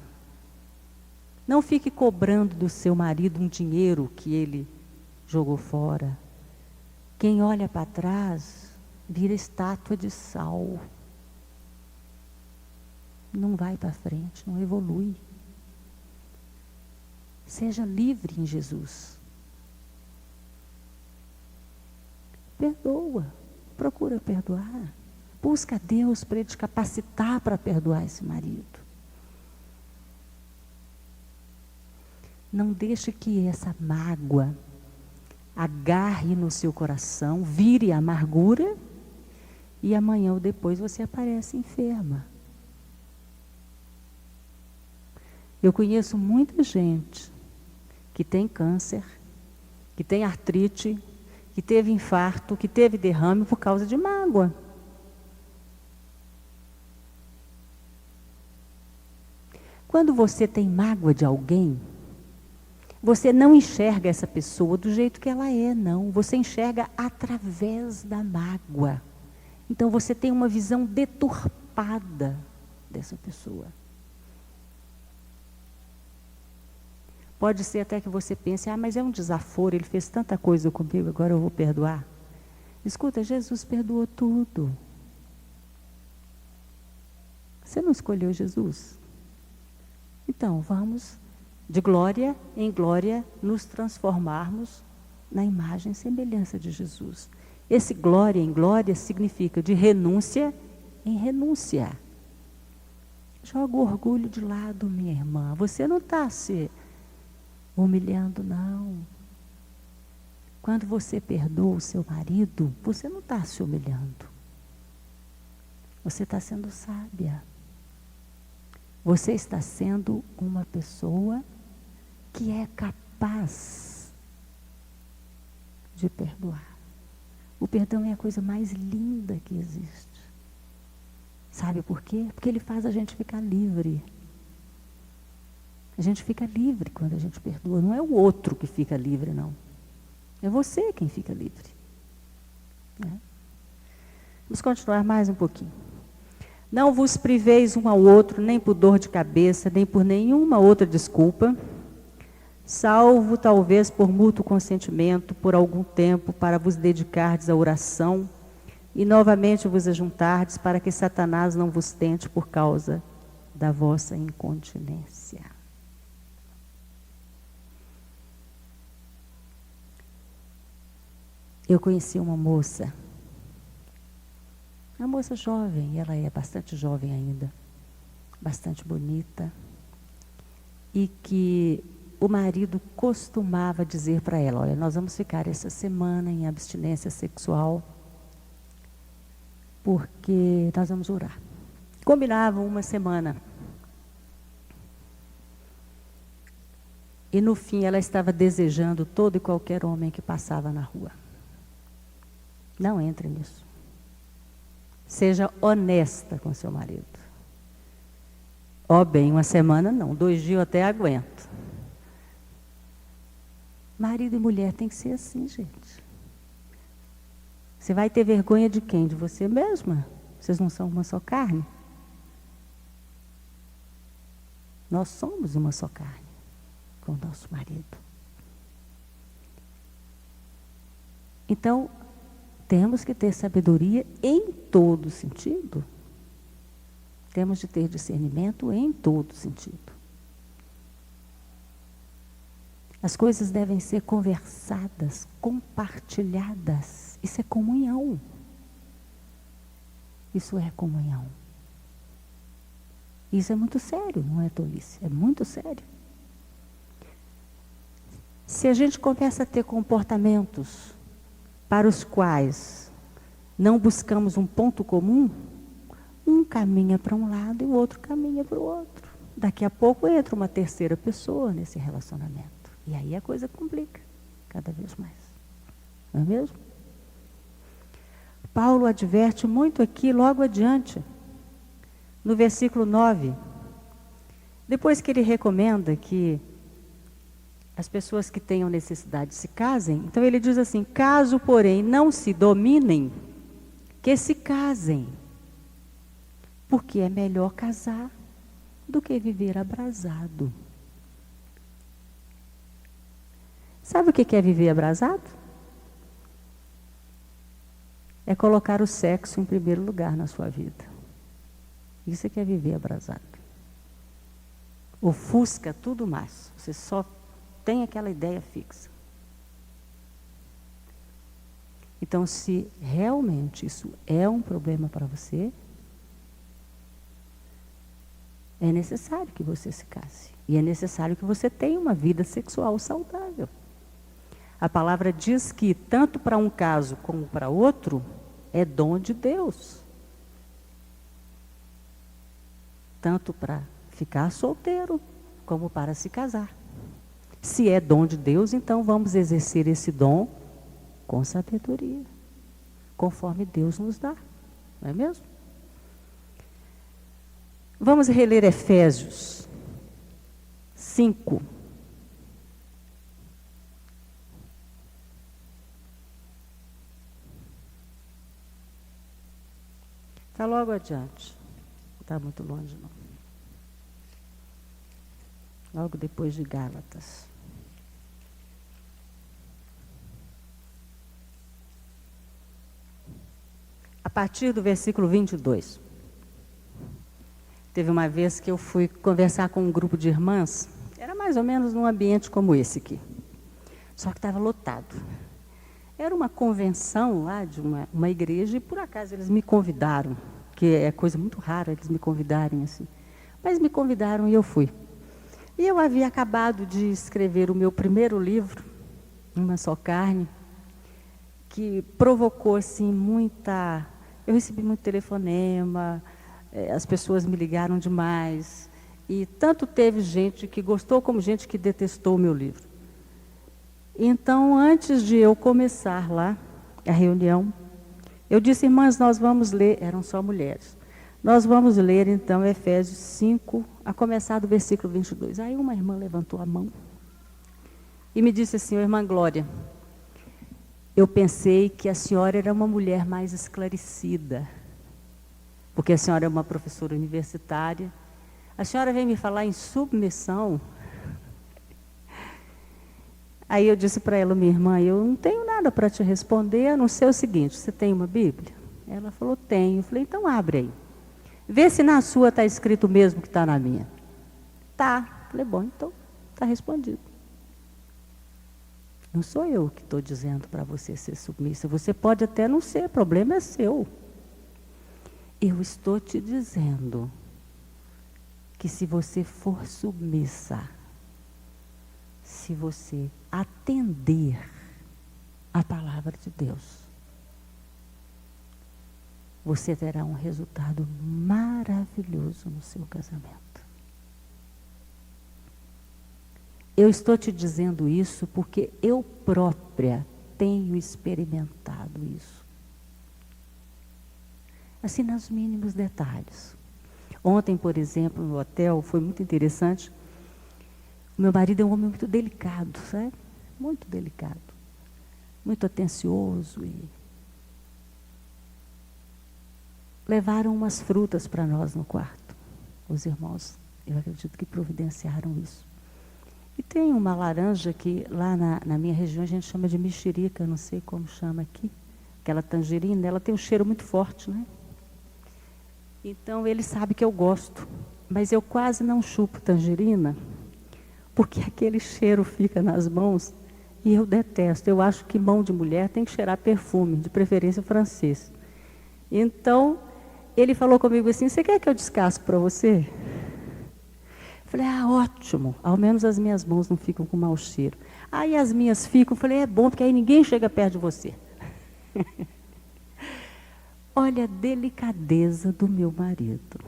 Não fique cobrando do seu marido um dinheiro que ele jogou fora. Quem olha para trás vira estátua de sal. Não vai para frente, não evolui. Seja livre em Jesus. Perdoa, procura perdoar. Busca Deus para Ele te capacitar para perdoar esse marido. Não deixe que essa mágoa agarre no seu coração, vire amargura, e amanhã ou depois você aparece enferma. Eu conheço muita gente que tem câncer, que tem artrite, que teve infarto, que teve derrame por causa de mágoa. Quando você tem mágoa de alguém, você não enxerga essa pessoa do jeito que ela é, não. Você enxerga através da mágoa. Então você tem uma visão deturpada dessa pessoa. Pode ser até que você pense, mas é um desaforo, ele fez tanta coisa comigo, agora eu vou perdoar. Escuta, Jesus perdoou tudo. Você não escolheu Jesus? Então, vamos de glória em glória, nos transformarmos na imagem e semelhança de Jesus. Esse glória em glória significa de renúncia em renúncia. Joga o orgulho de lado, minha irmã. Você não está se humilhando, não. Quando você perdoa o seu marido, você não está se humilhando. Você está sendo sábia. Você está sendo uma pessoa que é capaz de perdoar. O perdão é a coisa mais linda que existe. Sabe por quê? Porque ele faz a gente ficar livre. A gente fica livre quando a gente perdoa. Não é o outro que fica livre, não. É você quem fica livre. Né? Vamos continuar mais um pouquinho. Não vos priveis um ao outro, nem por dor de cabeça, nem por nenhuma outra desculpa, salvo talvez por mútuo consentimento, por algum tempo, para vos dedicardes à oração, e novamente vos ajuntardes, para que Satanás não vos tente por causa da vossa incontinência. Eu conheci uma moça jovem, ela é bastante jovem ainda, bastante bonita, e que o marido costumava dizer para ela, olha, nós vamos ficar essa semana em abstinência sexual, porque nós vamos orar. Combinavam uma semana. E no fim ela estava desejando todo e qualquer homem que passava na rua. Não entre nisso. Seja honesta com seu marido. Ó bem, uma semana não, 2 dias eu até aguento. Marido e mulher tem que ser assim, gente. Você vai ter vergonha de quem? De você mesma? Vocês não são uma só carne? Nós somos uma só carne com o nosso marido. Então, temos que ter sabedoria em todo sentido. Temos de ter discernimento em todo sentido. As coisas devem ser conversadas, compartilhadas. Isso é comunhão. Isso é comunhão. Isso é muito sério, não é tolice? É muito sério. Se a gente começa a ter comportamentos para os quais não buscamos um ponto comum, um caminha para um lado e o outro caminha para o outro. Daqui a pouco entra uma terceira pessoa nesse relacionamento. E aí a coisa complica cada vez mais. Não é mesmo? Paulo adverte muito aqui, logo adiante, no versículo 9. Depois que ele recomenda que as pessoas que tenham necessidade se casem, então ele diz assim, caso, porém, não se dominem, que se casem, porque é melhor casar do que viver abrasado. Sabe o que é viver abrasado? É colocar o sexo em primeiro lugar na sua vida. Isso é que é viver abrasado. Ofusca tudo mais. Você só tem aquela ideia fixa. Então, se realmente isso é um problema para você, é necessário que você se case. E é necessário que você tenha uma vida sexual saudável. A palavra diz que tanto para um caso como para outro, é dom de Deus. Tanto para ficar solteiro, como para se casar. Se é dom de Deus, então vamos exercer esse dom com sabedoria, conforme Deus nos dá, não é mesmo? Vamos reler Efésios 5. Está logo adiante, não está muito longe não. Logo depois de Gálatas. A partir do versículo 22. Teve uma vez que eu fui conversar com um grupo de irmãs, era mais ou menos num ambiente como esse aqui. Só que estava lotado. Era uma convenção lá de uma igreja e por acaso eles me convidaram, que é coisa muito rara eles me convidarem assim. Mas me convidaram e eu fui. E eu havia acabado de escrever o meu primeiro livro, Uma Só Carne, que provocou assim muita... Eu recebi muito telefonema, as pessoas me ligaram demais. E tanto teve gente que gostou como gente que detestou o meu livro. Então, antes de eu começar lá a reunião, eu disse, irmãs, nós vamos ler, eram só mulheres, nós vamos ler então Efésios 5, a começar do versículo 22. Aí uma irmã levantou a mão e me disse assim, irmã Glória, eu pensei que a senhora era uma mulher mais esclarecida, porque a senhora é uma professora universitária, a senhora vem me falar em submissão. Aí eu disse para ela, minha irmã, eu não tenho nada para te responder, a não ser o seguinte, você tem uma Bíblia? Ela falou, tenho. Eu falei, então abre aí. Vê se na sua está escrito o mesmo que está na minha. Tá. Falei, bom, então está respondido. Não sou eu que estou dizendo para você ser submissa. Você pode até não ser, o problema é seu. Eu estou te dizendo que se você for submissa, se você atender a palavra de Deus, você terá um resultado maravilhoso no seu casamento. Eu estou te dizendo isso porque eu própria tenho experimentado isso. Assim, nos mínimos detalhes. Ontem, por exemplo, no hotel, foi muito interessante. O meu marido é um homem muito delicado, sabe? Muito delicado. Muito atencioso. E levaram umas frutas para nós no quarto. Os irmãos, eu acredito que providenciaram isso. E tem uma laranja que lá na minha região a gente chama de mexerica, não sei como chama aqui. Aquela tangerina, ela tem um cheiro muito forte, né? Então ele sabe que eu gosto. Mas eu quase não chupo tangerina, porque aquele cheiro fica nas mãos e eu detesto. Eu acho que mão de mulher tem que cheirar perfume, de preferência francês. Então, ele falou comigo assim, você quer que eu descasque para você? Eu falei, ótimo, ao menos as minhas mãos não ficam com mau cheiro. Aí as minhas ficam, eu falei, é bom, porque aí ninguém chega perto de você. Olha a delicadeza do meu marido.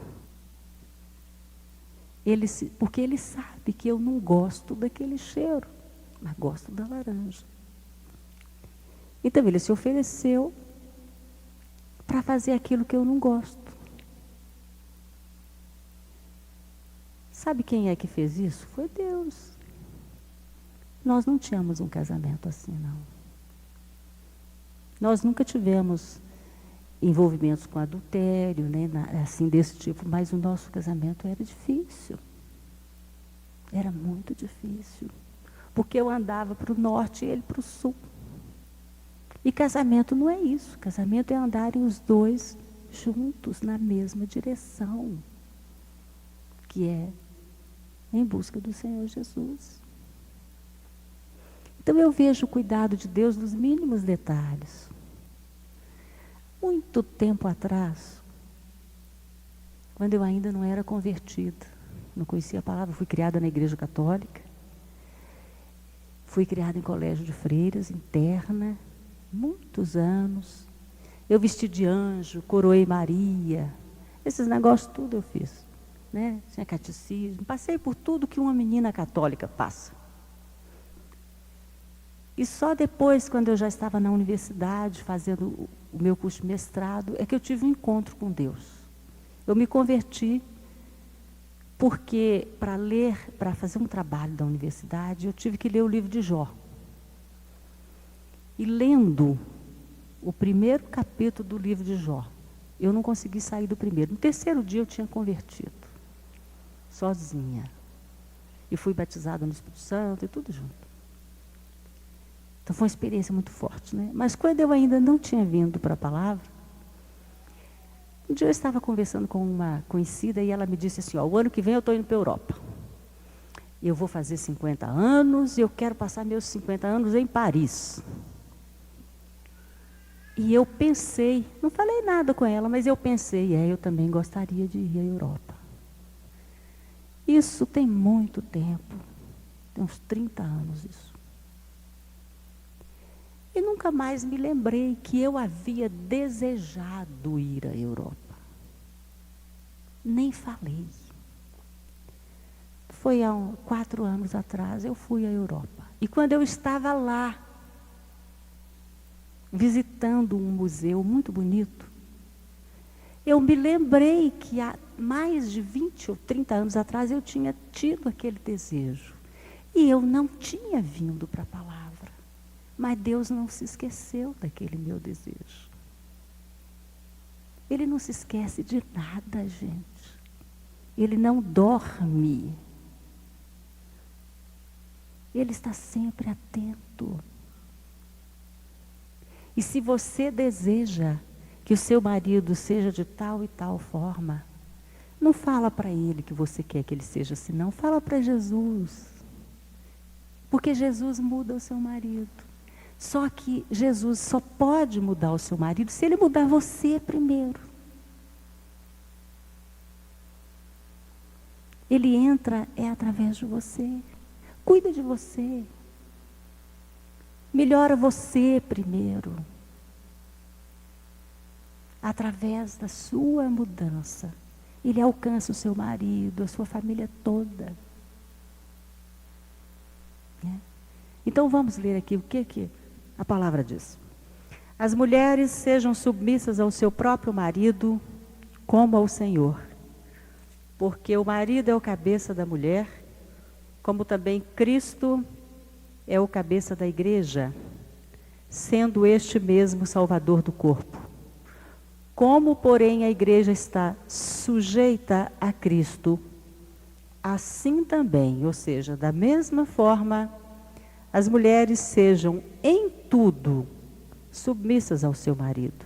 Porque ele sabe que eu não gosto daquele cheiro, mas gosto da laranja. Então ele se ofereceu para fazer aquilo que eu não gosto. Sabe quem é que fez isso? Foi Deus. Nós não tínhamos um casamento assim, não. Nós nunca tivemos envolvimentos com adultério, né, assim desse tipo, mas o nosso casamento era difícil. Era muito difícil. Porque eu andava para o norte e ele para o sul. E casamento não é isso. Casamento é andarem os dois juntos na mesma direção, que é em busca do Senhor Jesus. Então eu vejo o cuidado de Deus nos mínimos detalhes. Muito tempo atrás, quando eu ainda não era convertida, não conhecia a palavra, fui criada na igreja católica, fui criada em colégio de freiras, interna, muitos anos. Eu vesti de anjo, coroei Maria, esses negócios tudo eu fiz, né? Tinha catecismo, passei por tudo que uma menina católica passa. E só depois, quando eu já estava na universidade, fazendo o meu curso de mestrado, é que eu tive um encontro com Deus. Eu me converti porque, para fazer um trabalho da universidade, eu tive que ler o livro de Jó. E lendo o primeiro capítulo do livro de Jó, eu não consegui sair do primeiro. No terceiro dia eu tinha convertido, sozinha. E fui batizada no Espírito Santo e tudo junto. Então foi uma experiência muito forte, né? Mas quando eu ainda não tinha vindo para a palavra, um dia eu estava conversando com uma conhecida e ela me disse assim, o ano que vem eu estou indo para a Europa. Eu vou fazer 50 anos e eu quero passar meus 50 anos em Paris. E eu pensei, não falei nada com ela, mas eu pensei, eu também gostaria de ir à Europa. Isso tem muito tempo, tem uns 30 anos isso. E nunca mais me lembrei que eu havia desejado ir à Europa. Nem falei. Foi há 4 anos atrás, eu fui à Europa. E quando eu estava lá, visitando um museu muito bonito, eu me lembrei que há mais de 20 ou 30 anos atrás eu tinha tido aquele desejo. E eu não tinha vindo para a palavra. Mas Deus não se esqueceu daquele meu desejo. Ele não se esquece de nada, gente. Ele não dorme. Ele está sempre atento. E se você deseja que o seu marido seja de tal e tal forma, não fala para ele que você quer que ele seja assim, não. Fala para Jesus. Porque Jesus muda o seu marido. Só que Jesus só pode mudar o seu marido se ele mudar você primeiro. Ele entra através de você. Cuida de você. Melhora você primeiro. Através da sua mudança, ele alcança o seu marido, a sua família toda. Então vamos ler aqui o que a palavra diz. As mulheres sejam submissas ao seu próprio marido, como ao Senhor. Porque o marido é o cabeça da mulher, como também Cristo é o cabeça da igreja, sendo este mesmo Salvador do corpo. Como, porém, a igreja está sujeita a Cristo, assim também, ou seja, da mesma forma, as mulheres sejam em tudo submissas ao seu marido.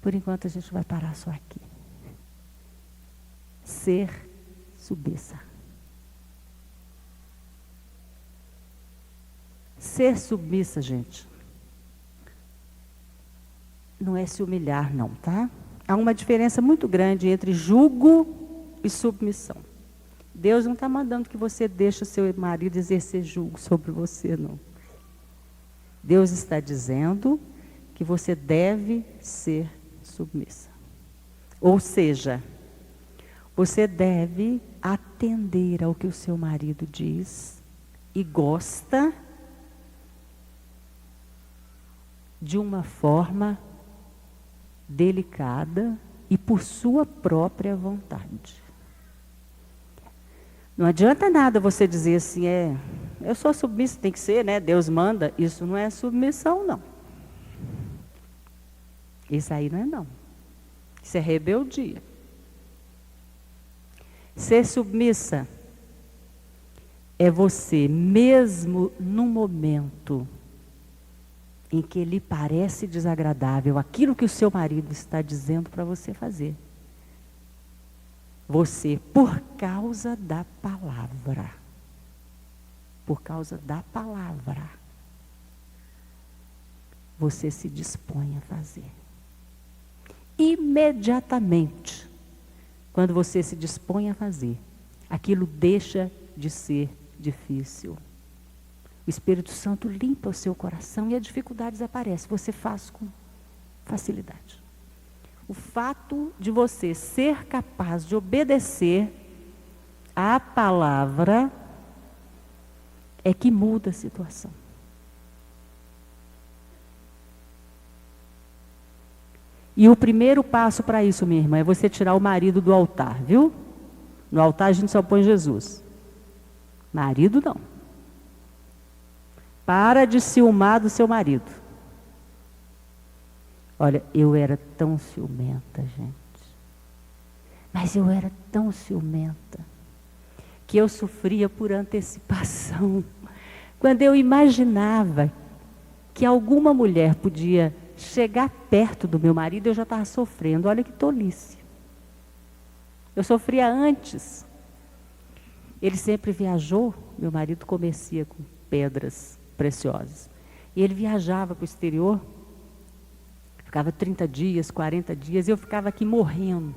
Por enquanto a gente vai parar só aqui. Ser submissa. Ser submissa, gente, não é se humilhar, não, tá? Há uma diferença muito grande entre jugo e submissão. Deus não está mandando que você deixe o seu marido exercer jugo sobre você, não. Deus está dizendo que você deve ser submissa. Ou seja, você deve atender ao que o seu marido diz e gosta de uma forma delicada e por sua própria vontade. Não adianta nada você dizer assim, eu sou submissa, tem que ser, né? Deus manda. Isso não é submissão, não. Isso aí não é, não. Isso é rebeldia. Ser submissa é você, mesmo num momento em que lhe parece desagradável aquilo que o seu marido está dizendo para você fazer, você, por causa da palavra, você se dispõe a fazer. Imediatamente, quando você se dispõe a fazer, aquilo deixa de ser difícil. O Espírito Santo limpa o seu coração e a dificuldade desaparece. Você faz com facilidade. O fato de você ser capaz de obedecer à palavra é que muda a situação. E o primeiro passo para isso, minha irmã, é você tirar o marido do altar, viu? No altar a gente só põe Jesus. Marido não. Para de ciumar do seu marido. Olha, eu era tão ciumenta, gente. Mas eu era tão ciumenta que eu sofria por antecipação. Quando eu imaginava que alguma mulher podia chegar perto do meu marido, eu já estava sofrendo. Olha que tolice. Eu sofria antes. Ele sempre viajou, meu marido comercia com pedras preciosas. E ele viajava para o exterior, ficava 30 dias, 40 dias, e eu ficava aqui morrendo,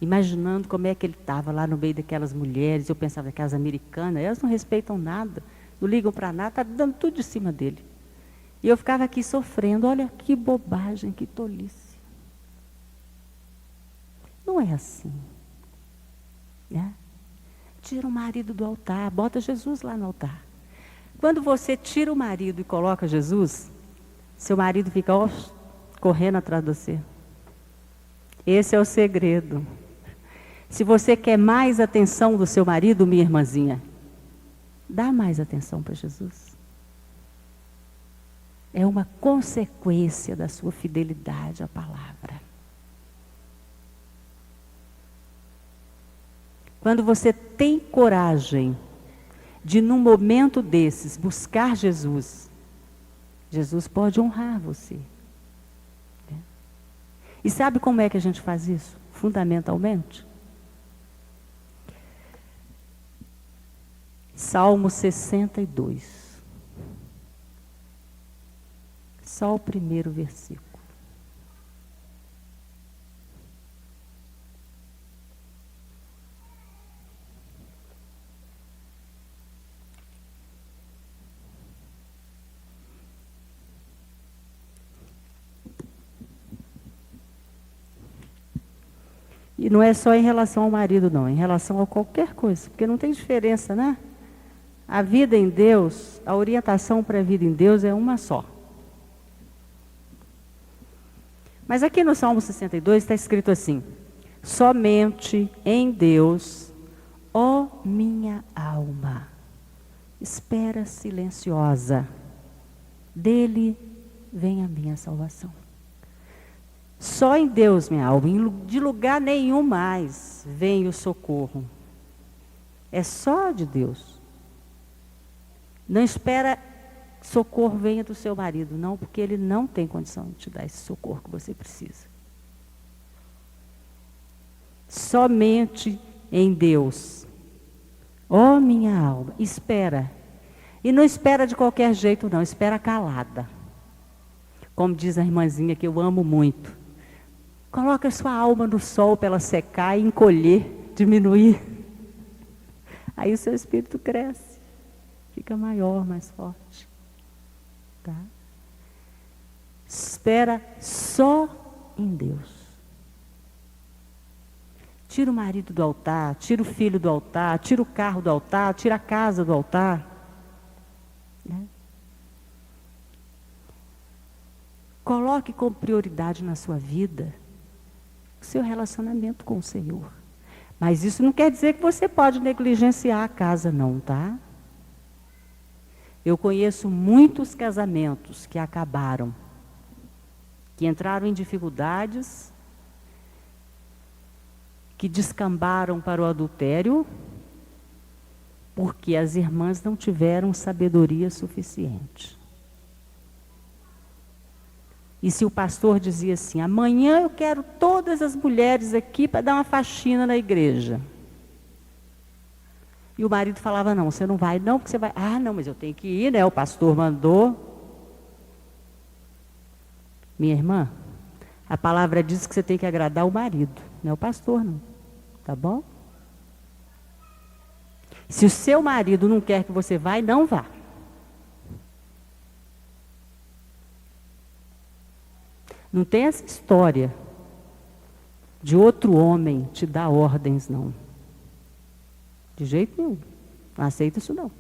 imaginando como é que ele estava lá no meio daquelas mulheres. Eu pensava, aquelas americanas, elas não respeitam nada, não ligam para nada, está dando tudo de cima dele. E eu ficava aqui sofrendo, olha que bobagem, que tolice. Não é assim. Né? Tira o marido do altar, bota Jesus lá no altar. Quando você tira o marido e coloca Jesus, seu marido fica correndo atrás de você. Esse é o segredo. Se você quer mais atenção do seu marido, minha irmãzinha, dá mais atenção para Jesus. É uma consequência da sua fidelidade à palavra. Quando você tem coragem de, num momento desses, buscar Jesus, Jesus pode honrar você. Né? E sabe como é que a gente faz isso? Fundamentalmente? Salmo 62. Só o primeiro versículo. E não é só em relação ao marido, não, em relação a qualquer coisa, porque não tem diferença, né? A vida em Deus, a orientação para a vida em Deus é uma só. Mas aqui no Salmo 62 está escrito assim: somente em Deus, ó minha alma, espera silenciosa, dele vem a minha salvação. Só em Deus, minha alma, de lugar nenhum mais vem o socorro. É só de Deus. Não espera que socorro venha do seu marido, não, porque ele não tem condição de te dar esse socorro que você precisa. Somente em Deus. Ó minha alma, espera. E não espera de qualquer jeito, não, espera calada. Como diz a irmãzinha que eu amo muito. Coloca a sua alma no sol para ela secar e encolher, diminuir. Aí o seu espírito cresce, fica maior, mais forte. Tá? Espera só em Deus. Tira o marido do altar, tira o filho do altar, tira o carro do altar, tira a casa do altar. Né? Coloque como prioridade na sua vida o seu relacionamento com o Senhor. Mas isso não quer dizer que você pode negligenciar a casa, não, tá? Eu conheço muitos casamentos que acabaram, que entraram em dificuldades, que descambaram para o adultério, porque as irmãs não tiveram sabedoria suficiente. E se o pastor dizia assim, amanhã eu quero todas as mulheres aqui para dar uma faxina na igreja. E o marido falava, não, você não vai não, porque você vai... Ah, não, mas eu tenho que ir, né? O pastor mandou. Minha irmã, a palavra diz que você tem que agradar o marido, não é o pastor, não. Tá bom? Se o seu marido não quer que você vá, não vá. Não tem essa história de outro homem te dar ordens, não. De jeito nenhum. Não aceita isso, não.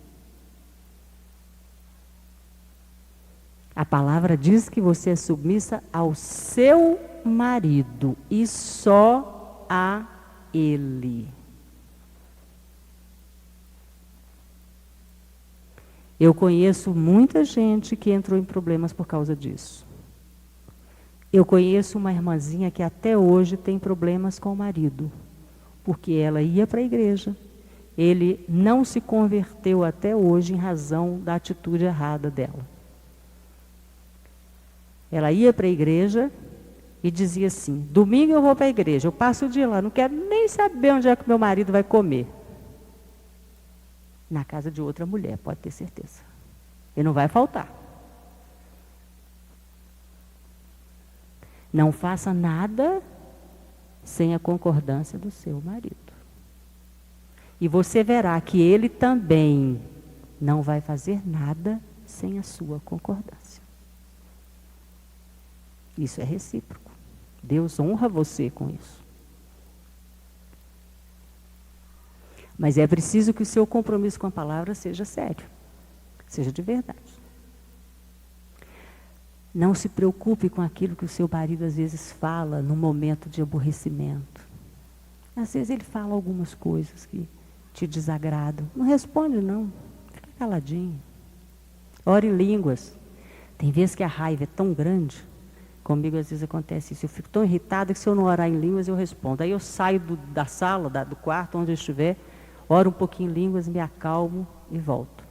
A palavra diz que você é submissa ao seu marido e só a ele. Eu conheço muita gente que entrou em problemas por causa disso. Eu conheço uma irmãzinha que até hoje tem problemas com o marido, porque ela ia para a igreja, ele não se converteu até hoje em razão da atitude errada dela. Ela ia para a igreja, e dizia assim: domingo eu vou para a igreja, eu passo o dia lá, não quero nem saber onde é que meu marido vai comer. Na casa de outra mulher, pode ter certeza. Ele não vai faltar. Não faça nada sem a concordância do seu marido. E você verá que ele também não vai fazer nada sem a sua concordância. Isso é recíproco. Deus honra você com isso. Mas é preciso que o seu compromisso com a palavra seja sério, seja de verdade. Não se preocupe com aquilo que o seu marido às vezes fala no momento de aborrecimento. Às vezes ele fala algumas coisas que te desagradam. Não responde não, fica caladinho. Ore em línguas. Tem vezes que a raiva é tão grande, comigo às vezes acontece isso, eu fico tão irritada que se eu não orar em línguas eu respondo. Aí eu saio da sala, do quarto, onde eu estiver, oro um pouquinho em línguas, me acalmo e volto.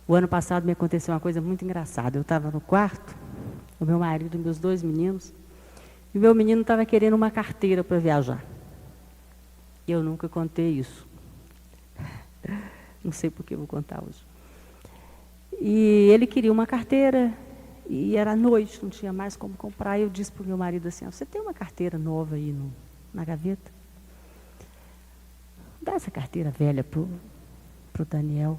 O ano passado me aconteceu uma coisa muito engraçada. Eu estava no quarto, o meu marido e meus 2 meninos, e o meu menino estava querendo uma carteira para viajar. Eu nunca contei isso. Não sei por que eu vou contar hoje. E ele queria uma carteira, e era noite, não tinha mais como comprar. E eu disse para o meu marido assim: você tem uma carteira nova aí na gaveta? Dá essa carteira velha para o Daniel.